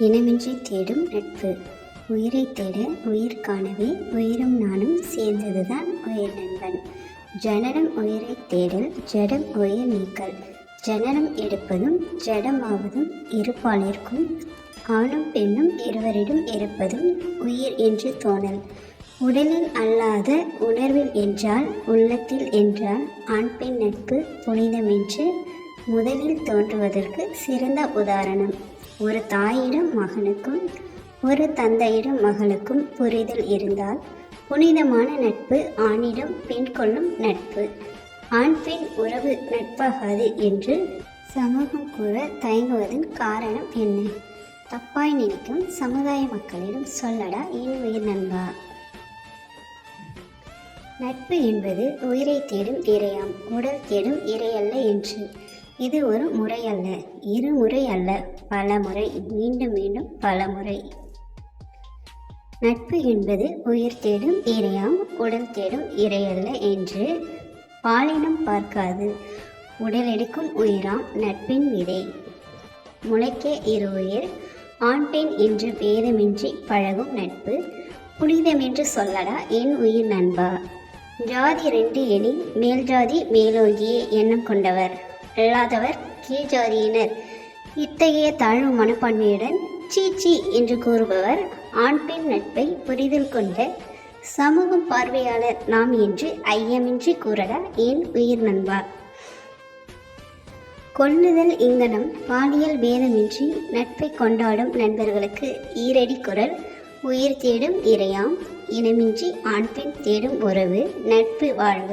இனமின்றி தேடும் நட்பு. உயிரை தேட உயிர் காணவே உயிரும் நானும் சேர்ந்ததுதான் உயிர் நண்பன். ஜனனம் உயிரை தேடல், ஜடம் உயிர் நீக்கல். ஜனனம் எடுப்பதும் ஜடமாவதும் இருபாலிற்கும், ஆணும் பெண்ணும் இருவரிடம் இருப்பதும் உயிர் என்று தோணல். உடலில் அல்லாத உணர்வில் என்றால், உள்ளத்தில் என்றால் ஆண் பெண் நட்பு புனிதமென்று முதலில் தோன்றுவதற்கு சிறந்த உதாரணம். ஒரு தாயிடம் மகனுக்கும் ஒரு தந்தையிடம் மகளுக்கும் புரிதல் இருந்தால் புனிதமான நட்பு ஆணிடம் பெண் கொள்ளும் நட்பு. ஆண் பெண் உறவு நட்பாகாது என்று சமூகம் கூற தயங்குவதன் காரணம் என்ன? தப்பாய் நினைக்கும் சமுதாய மக்களிடம் சொல்லடா என் உயிர் நண்பா. நட்பு என்பது உயிரை தேடும் இரையாம், உடல் தேடும் இரையல்ல என்று. இது ஒரு முறை அல்ல, இருமுறை அல்ல, பல முறை, மீண்டும் மீண்டும் பல முறை. நட்பு என்பது உயிர் தேடும் இரையாம், உடல் தேடும் இரையல்ல என்று பாலினம் பார்க்காது. உடல் எடுக்கும் உயிராம் நட்பின் விதை. முளைக்க இரு உயிர், ஆண் பெண் என்று பேதமின்றி பழகும் நட்பு புனிதமென்று சொல்லடா என் உயிர் நண்பா. ஜாதி 2 எனில் மேல் ஜாதி மேலோங்கிய எண்ணம் கொண்டவர், அல்லாதவர் கீழ் ஜாதியினர். இத்தகைய தாழ்வு மனப்பான்மையுடன் சீச்சி என்று கூறுபவர் ஆண் பெண் நட்பை புரிதல் கொண்ட சமூக பார்வையாளர் நாம் என்று ஐயமின்றி கூறடா என் உயிர் நண்பா. கொள்ளுதல் இங்கனம் பாலியல் பேதமின்றி நட்பை கொண்டாடும் நண்பர்களுக்கு ஈரடி குரல். உயிர் தேடும் இரையாம், இனமின்றி ஆண் பெண் தேடும் உறவு நட்பு வாழ்க.